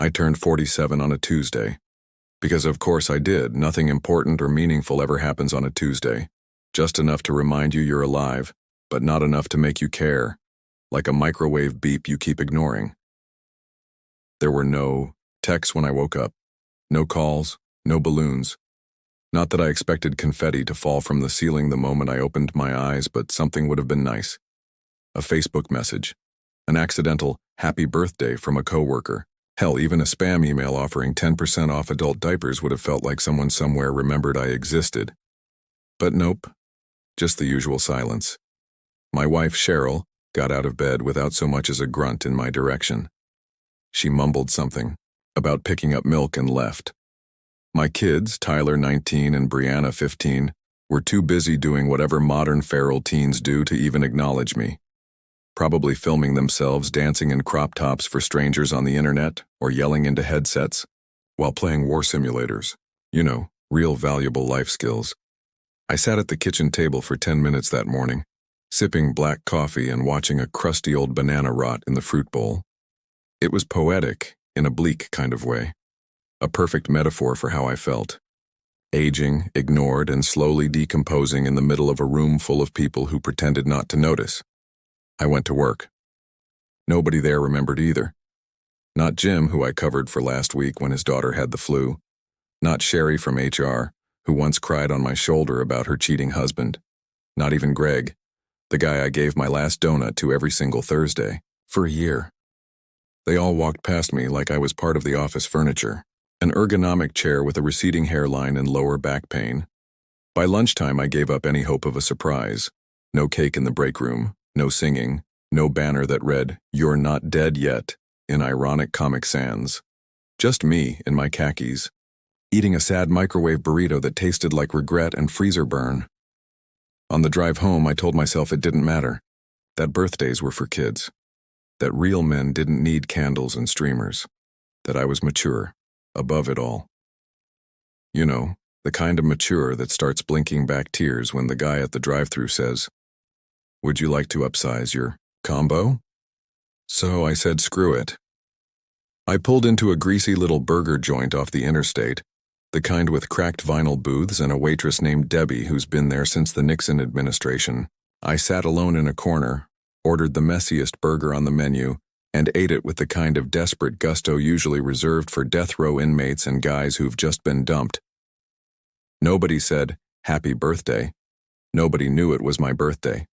I turned 47 on a Tuesday. Because of course I did. Nothing important or meaningful ever happens on a Tuesday. Just enough to remind you you're alive, but not enough to make you care. Like a microwave beep you keep ignoring. There were no texts when I woke up. No calls, no balloons. Not that I expected confetti to fall from the ceiling the moment I opened my eyes, but something would have been nice. A Facebook message. An accidental happy birthday from a coworker. Hell, even a spam email offering 10% off adult diapers would have felt like someone somewhere remembered I existed. But nope, just the usual silence. My wife, Cheryl, got out of bed without so much as a grunt in my direction. She mumbled something about picking up milk and left. My kids, Tyler 19 and Brianna 15, were too busy doing whatever modern feral teens do to even acknowledge me. Probably filming themselves dancing in crop tops for strangers on the internet or yelling into headsets while playing war simulators. You know, real valuable life skills. I sat at the kitchen table for 10 minutes that morning, sipping black coffee and watching a crusty old banana rot in the fruit bowl. It was poetic in a bleak kind of way. A perfect metaphor for how I felt. Aging, ignored, and slowly decomposing in the middle of a room full of people who pretended not to notice. I went to work. Nobody there remembered either. Not Jim, who I covered for last week when his daughter had the flu. Not Sherry from HR, who once cried on my shoulder about her cheating husband. Not even Greg, the guy I gave my last donut to every single Thursday, for a year. They all walked past me like I was part of the office furniture. An ergonomic chair with a receding hairline and lower back pain. By lunchtime, I gave up any hope of a surprise. No cake in the break room. No singing, no banner that read, "You're not dead yet," in ironic Comic Sans. Just me in my khakis, eating a sad microwave burrito that tasted like regret and freezer burn. On the drive home, I told myself it didn't matter, that birthdays were for kids, that real men didn't need candles and streamers, that I was mature, above it all. You know, the kind of mature that starts blinking back tears when the guy at the drive-thru says, "Would you like to upsize your combo?" So I said screw it. I pulled into a greasy little burger joint off the interstate, the kind with cracked vinyl booths and a waitress named Debbie who's been there since the Nixon administration. I sat alone in a corner, ordered the messiest burger on the menu, and ate it with the kind of desperate gusto usually reserved for death row inmates and guys who've just been dumped. Nobody said, "Happy birthday." Nobody knew it was my birthday.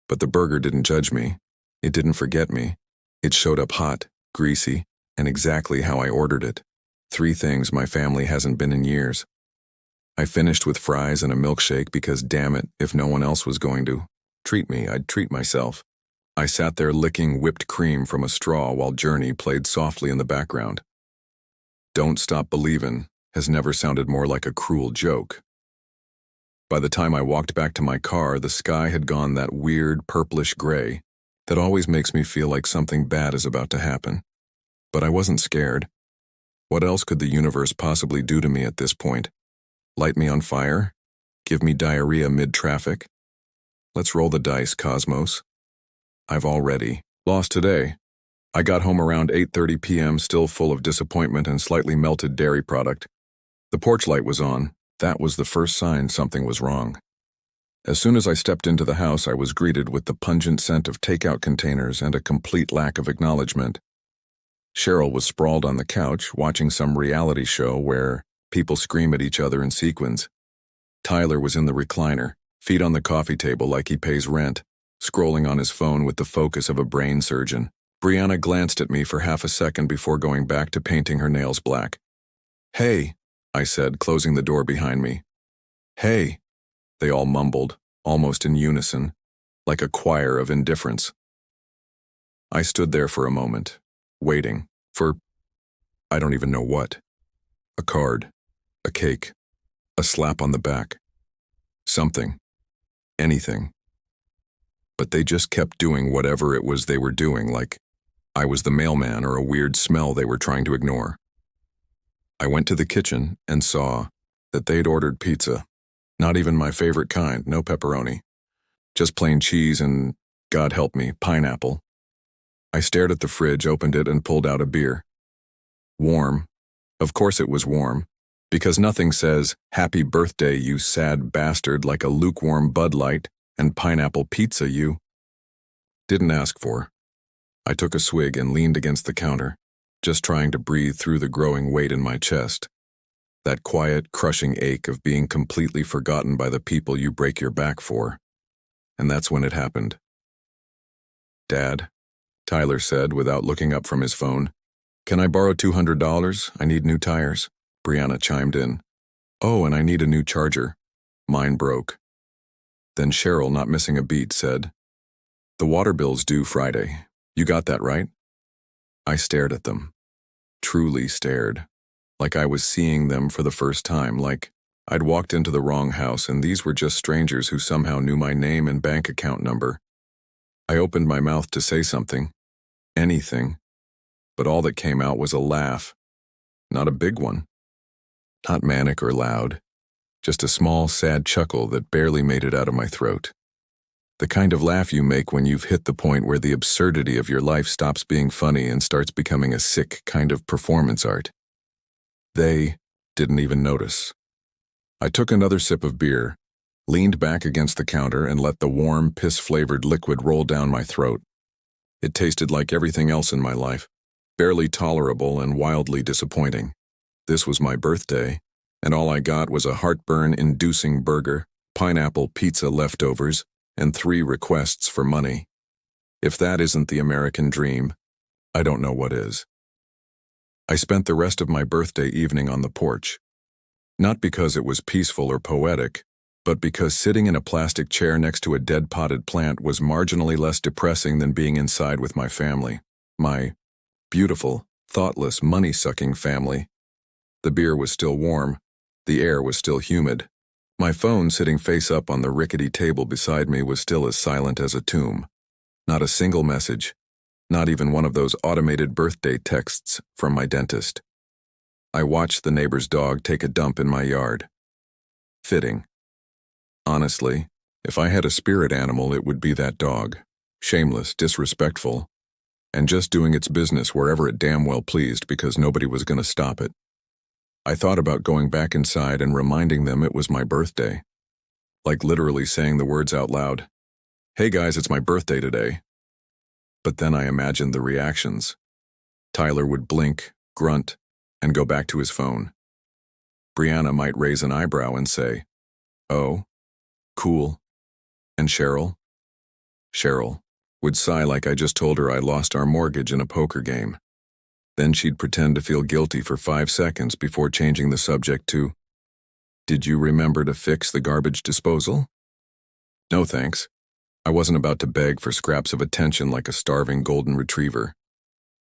But the burger didn't judge me. It didn't forget me. It showed up hot, greasy, and exactly how I ordered it. 3 things my family hasn't been in years. I finished with fries and a milkshake because, damn it, if no one else was going to treat me, I'd treat myself. I sat there licking whipped cream from a straw while Journey played softly in the background. Don't Stop Believin' has never sounded more like a cruel joke. By the time I walked back to my car, the sky had gone that weird purplish gray that always makes me feel like something bad is about to happen. But I wasn't scared. What else could the universe possibly do to me at this point? Light me on fire? Give me diarrhea mid-traffic? Let's roll the dice, Cosmos. I've already lost today. I got home around 8:30 p.m. still full of disappointment and slightly melted dairy product. The porch light was on. That was the first sign something was wrong. As soon as I stepped into the house, I was greeted with the pungent scent of takeout containers and a complete lack of acknowledgement. Cheryl was sprawled on the couch, watching some reality show where people scream at each other in sequins. Tyler was in the recliner, feet on the coffee table like he pays rent, scrolling on his phone with the focus of a brain surgeon. Brianna glanced at me for half a second before going back to painting her nails black. "Hey," I said, closing the door behind me. "Hey," they all mumbled, almost in unison, like a choir of indifference. I stood there for a moment, waiting for, I don't even know what. A card, a cake, a slap on the back. Something. Anything. But they just kept doing whatever it was they were doing, like I was the mailman or a weird smell they were trying to ignore. I went to the kitchen and saw that they'd ordered pizza. Not even my favorite kind, no pepperoni. Just plain cheese and, God help me, pineapple. I stared at the fridge, opened it, and pulled out a beer. Warm. Of course it was warm. Because nothing says, "Happy birthday, you sad bastard," like a lukewarm Bud Light and pineapple pizza you didn't ask for. I took a swig and leaned against the counter, just trying to breathe through the growing weight in my chest. That quiet, crushing ache of being completely forgotten by the people you break your back for. And that's when it happened. "Dad," Tyler said without looking up from his phone. "Can I borrow $200? I need new tires." Brianna chimed in. "Oh, and I need a new charger. Mine broke." Then Cheryl, not missing a beat, said, "The water bill's due Friday. You got that right?" I stared at them. Truly stared. Like I was seeing them for the first time, like I'd walked into the wrong house and these were just strangers who somehow knew my name and bank account number. I opened my mouth to say something. Anything. But all that came out was a laugh. Not a big one. Not manic or loud. Just a small, sad chuckle that barely made it out of my throat. The kind of laugh you make when you've hit the point where the absurdity of your life stops being funny and starts becoming a sick kind of performance art. They didn't even notice. I took another sip of beer, leaned back against the counter and let the warm, piss-flavored liquid roll down my throat. It tasted like everything else in my life, barely tolerable and wildly disappointing. This was my birthday, and all I got was a heartburn-inducing burger, pineapple pizza leftovers, and 3 requests for money. If that isn't the American dream, I don't know what is. I spent the rest of my birthday evening on the porch. Not because it was peaceful or poetic, but because sitting in a plastic chair next to a dead potted plant was marginally less depressing than being inside with my family. My beautiful, thoughtless, money-sucking family. The beer was still warm. The air was still humid. My phone sitting face up on the rickety table beside me was still as silent as a tomb. Not a single message. Not even one of those automated birthday texts from my dentist. I watched the neighbor's dog take a dump in my yard. Fitting. Honestly, if I had a spirit animal, it would be that dog. Shameless, disrespectful, and just doing its business wherever it damn well pleased because nobody was going to stop it. I thought about going back inside and reminding them it was my birthday. Like literally saying the words out loud. "Hey guys, it's my birthday today." But then I imagined the reactions. Tyler would blink, grunt, and go back to his phone. Brianna might raise an eyebrow and say, "Oh, cool." And Cheryl would sigh like I just told her I lost our mortgage in a poker game. Then she'd pretend to feel guilty for 5 seconds before changing the subject to, "Did you remember to fix the garbage disposal?" No thanks. I wasn't about to beg for scraps of attention like a starving golden retriever.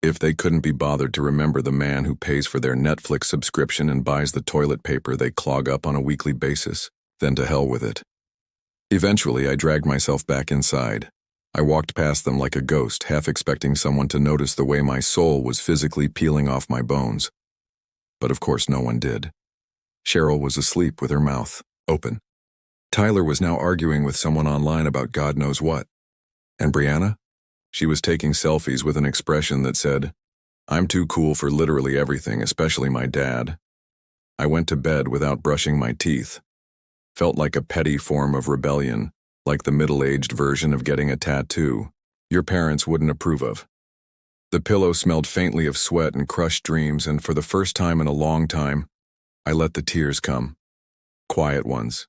If they couldn't be bothered to remember the man who pays for their Netflix subscription and buys the toilet paper they clog up on a weekly basis, then to hell with it. Eventually, I dragged myself back inside. I walked past them like a ghost, half expecting someone to notice the way my soul was physically peeling off my bones. But of course no one did. Cheryl was asleep with her mouth open. Tyler was now arguing with someone online about God knows what. And Brianna? She was taking selfies with an expression that said, "I'm too cool for literally everything, especially my dad." I went to bed without brushing my teeth. Felt like a petty form of rebellion, like the middle-aged version of getting a tattoo your parents wouldn't approve of. The pillow smelled faintly of sweat and crushed dreams, and for the first time in a long time, I let the tears come. Quiet ones.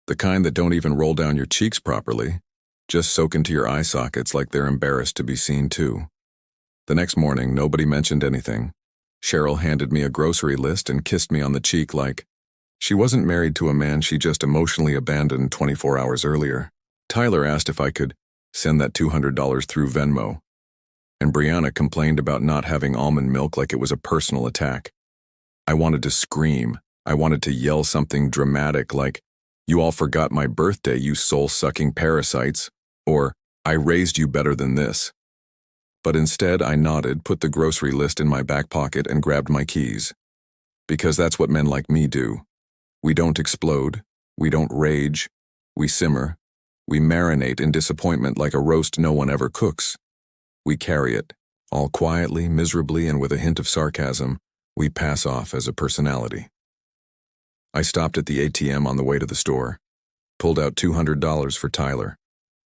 The kind that don't even roll down your cheeks properly, just soak into your eye sockets like they're embarrassed to be seen too. The next morning, nobody mentioned anything. Cheryl handed me a grocery list and kissed me on the cheek like she wasn't married to a man she just emotionally abandoned 24 hours earlier. Tyler asked if I could send that $200 through Venmo. And Brianna complained about not having almond milk like it was a personal attack. I wanted to scream. I wanted to yell something dramatic like, "You all forgot my birthday, you soul-sucking parasites," or, "I raised you better than this." But instead, I nodded, put the grocery list in my back pocket, and grabbed my keys. Because that's what men like me do. We don't explode. We don't rage. We simmer. We marinate in disappointment like a roast no one ever cooks. We carry it, All quietly, miserably, and with a hint of sarcasm, we pass off as a personality. I stopped at the ATM on the way to the store, pulled out $200 for Tyler,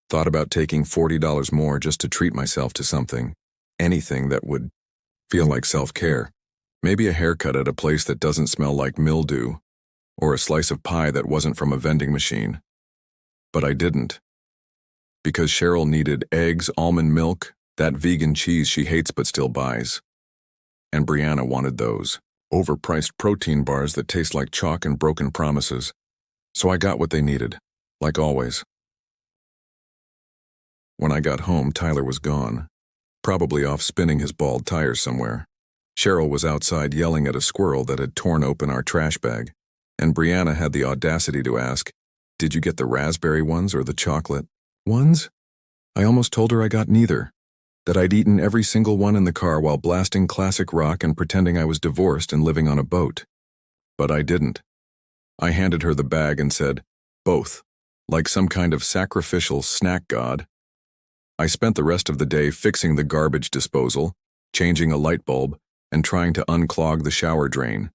thought about taking $40 more just to treat myself to something, anything that would feel like self-care. Maybe a haircut at a place that doesn't smell like mildew, or a slice of pie that wasn't from a vending machine. But I didn't. Because Cheryl needed eggs, almond milk, that vegan cheese she hates but still buys. And Brianna wanted those overpriced protein bars that taste like chalk and broken promises. So I got what they needed, like always. When I got home, Tyler was gone, probably off spinning his bald tires somewhere. Cheryl was outside yelling at a squirrel that had torn open our trash bag, and Brianna had the audacity to ask, "Did you get the raspberry ones or the chocolate ones?" I almost told her I got neither, that I'd eaten every single one in the car while blasting classic rock and pretending I was divorced and living on a boat. But I didn't. I handed her the bag and said, "Both," like some kind of sacrificial snack god. I spent the rest of the day fixing the garbage disposal, changing a light bulb, and trying to unclog the shower drain,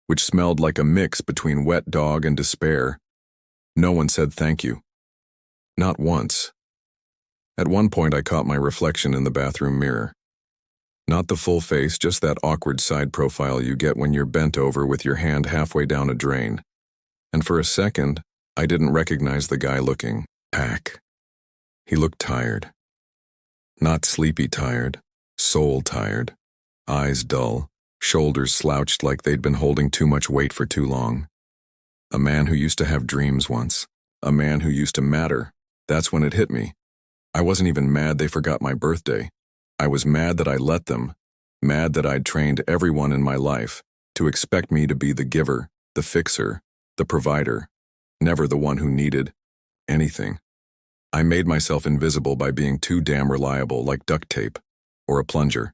which smelled like a mix between wet dog and despair. No one said thank you. Not once. At one point I caught my reflection in the bathroom mirror. Not the full face, just that awkward side profile you get when you're bent over with your hand halfway down a drain. And for a second, I didn't recognize the guy looking back. He looked tired. Not sleepy tired, soul tired. Eyes dull, shoulders slouched like they'd been holding too much weight for too long. A man who used to have dreams once. A man who used to matter. That's when it hit me. I wasn't even mad they forgot my birthday. I was mad that I let them, mad that I'd trained everyone in my life to expect me to be the giver, the fixer, the provider, never the one who needed anything. I made myself invisible by being too damn reliable, like duct tape or a plunger.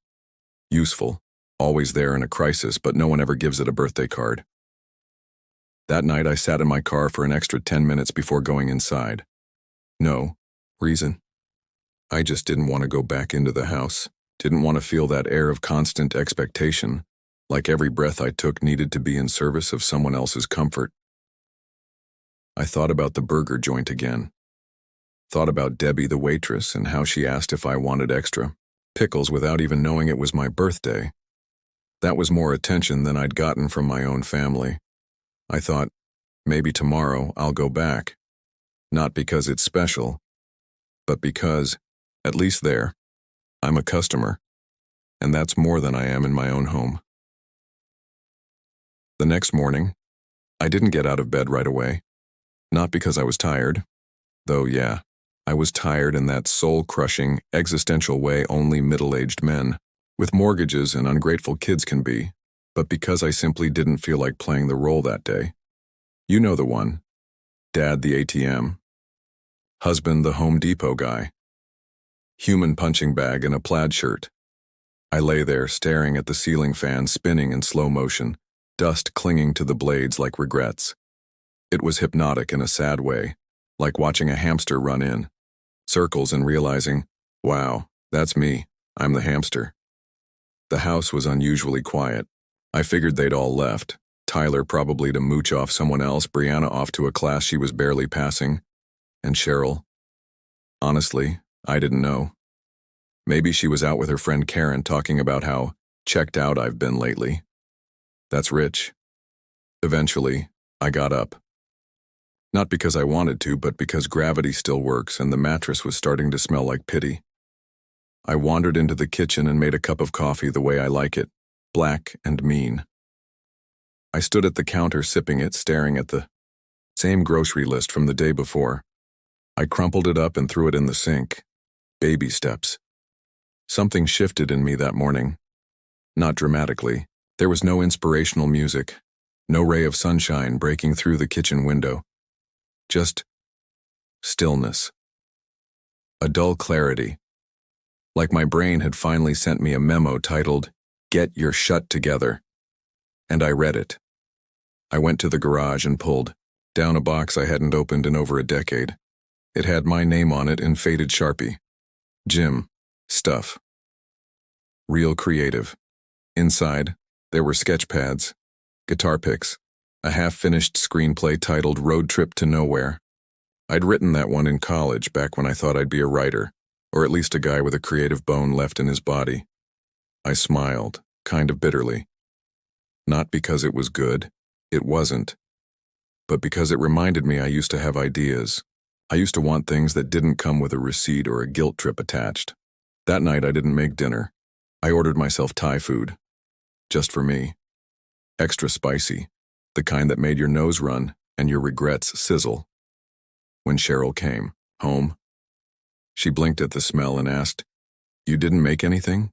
Useful, always there in a crisis, but no one ever gives it a birthday card. That night I sat in my car for an extra 10 minutes before going inside. No reason. I just didn't want to go back into the house, didn't want to feel that air of constant expectation, like every breath I took needed to be in service of someone else's comfort. I thought about the burger joint again. Thought about Debbie the waitress and how she asked if I wanted extra pickles without even knowing it was my birthday. That was more attention than I'd gotten from my own family. I thought, maybe tomorrow I'll go back. Not because it's special, but because, at least there, I'm a customer, and that's more than I am in my own home. The next morning, I didn't get out of bed right away. Not because I was tired, though yeah, I was tired in that soul-crushing, existential way only middle-aged men with mortgages and ungrateful kids can be, but because I simply didn't feel like playing the role that day. You know the one. Dad the ATM. Husband the Home Depot guy. Human punching bag and a plaid shirt. I lay there staring at the ceiling fan spinning in slow motion, dust clinging to the blades like regrets. It was hypnotic in a sad way, like watching a hamster run in circles and realizing, wow, that's me, I'm the hamster. The house was unusually quiet. I figured they'd all left, Tyler probably to mooch off someone else, Brianna off to a class she was barely passing, and Cheryl. Honestly, I didn't know. Maybe she was out with her friend Karen talking about how checked out I've been lately. That's rich. Eventually, I got up. Not because I wanted to, but because gravity still works and the mattress was starting to smell like pity. I wandered into the kitchen and made a cup of coffee the way I like it, black and mean. I stood at the counter sipping it, staring at the same grocery list from the day before. I crumpled it up and threw it in the sink. Baby steps. Something shifted in me that morning. Not dramatically. There was no inspirational music, no ray of sunshine breaking through the kitchen window. Just stillness. A dull clarity. Like my brain had finally sent me a memo titled, "Get your shut together." And I read it. I went to the garage and pulled down a box I hadn't opened in over a decade. It had my name on it in faded Sharpie. Jim. Stuff. Real creative. Inside, there were sketch pads, guitar picks, a half-finished screenplay titled Road Trip to Nowhere. I'd written that one in college back when I thought I'd be a writer, or at least a guy with a creative bone left in his body. I smiled, kind of bitterly. Not because it was good, it wasn't, but because it reminded me I used to have ideas. I used to want things that didn't come with a receipt or a guilt trip attached. That night I didn't make dinner. I ordered myself Thai food. Just for me. Extra spicy, the kind that made your nose run and your regrets sizzle. When Cheryl came home, she blinked at the smell and asked, "You didn't make anything?"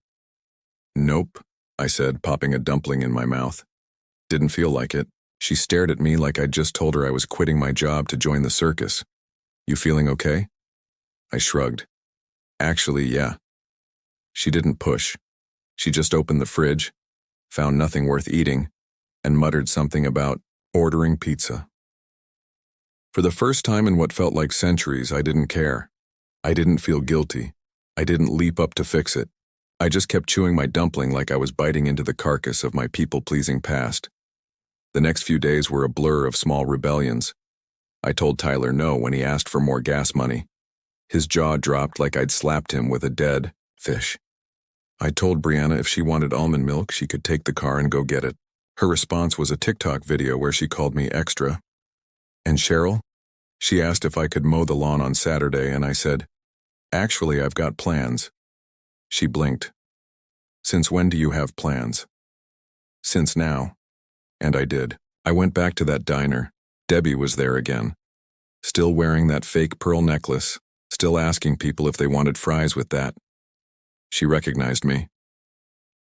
"Nope," I said, popping a dumpling in my mouth. Didn't feel like it. She stared at me like I'd just told her I was quitting my job to join the circus. "You feeling okay?" I shrugged. "Actually, yeah." She didn't push. She just opened the fridge, found nothing worth eating, and muttered something about ordering pizza. For the first time in what felt like centuries, I didn't care. I didn't feel guilty. I didn't leap up to fix it. I just kept chewing my dumpling like I was biting into the carcass of my people-pleasing past. The next few days were a blur of small rebellions. I told Tyler no when he asked for more gas money. His jaw dropped like I'd slapped him with a dead fish. I told Brianna if she wanted almond milk, she could take the car and go get it. Her response was a TikTok video where she called me extra. And Cheryl? She asked if I could mow the lawn on Saturday, and I said, "Actually, I've got plans." She blinked. "Since when do you have plans?" "Since now." And I did. I went back to that diner. Debbie was there again. Still wearing that fake pearl necklace, still asking people if they wanted fries with that. She recognized me.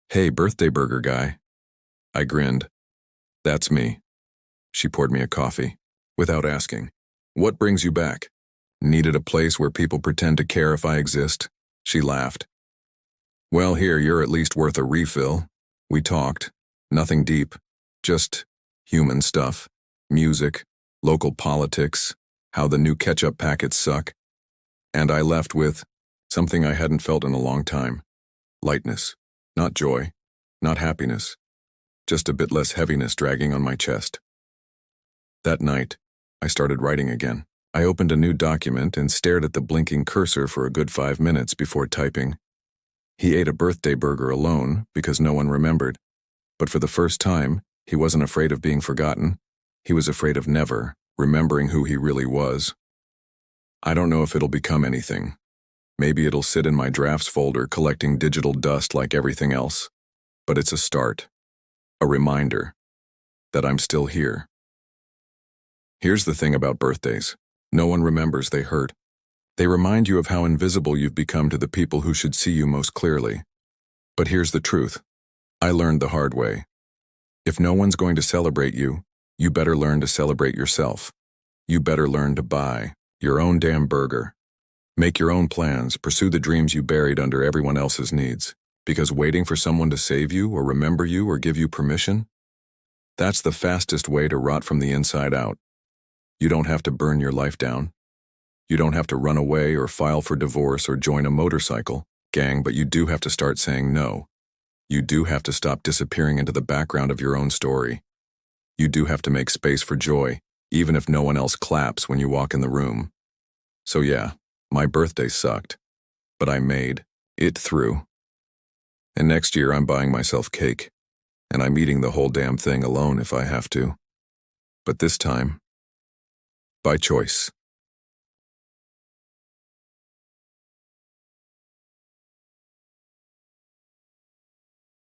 "Hey, birthday burger guy." I grinned. "That's me." She poured me a coffee, without asking. "What brings you back?" "Needed a place where people pretend to care if I exist." She laughed. "Well, here, you're at least worth a refill." We talked. Nothing deep. Just human stuff. Music, local politics, how the new ketchup packets suck. And I left with something I hadn't felt in a long time. Lightness. Not joy. Not happiness. Just a bit less heaviness dragging on my chest. That night, I started writing again. I opened a new document and stared at the blinking cursor for a good 5 minutes before typing. He ate a birthday burger alone because no one remembered. But for the first time, he wasn't afraid of being forgotten. He was afraid of never remembering who he really was. I don't know if it'll become anything. Maybe it'll sit in my drafts folder collecting digital dust like everything else. But it's a start. A reminder that I'm still here. Here's the thing about birthdays. No one remembers they hurt. They remind you of how invisible you've become to the people who should see you most clearly. But here's the truth. I learned the hard way. If no one's going to celebrate you, you better learn to celebrate yourself. You better learn to buy your own damn burger. Make your own plans, pursue the dreams you buried under everyone else's needs. Because waiting for someone to save you or remember you or give you permission, that's the fastest way to rot from the inside out. You don't have to burn your life down. You don't have to run away or file for divorce or join a motorcycle gang, but you do have to start saying no. You do have to stop disappearing into the background of your own story. You do have to make space for joy, even if no one else claps when you walk in the room. So yeah, my birthday sucked, but I made it through. And next year I'm buying myself cake, and I'm eating the whole damn thing alone if I have to. But this time, by choice.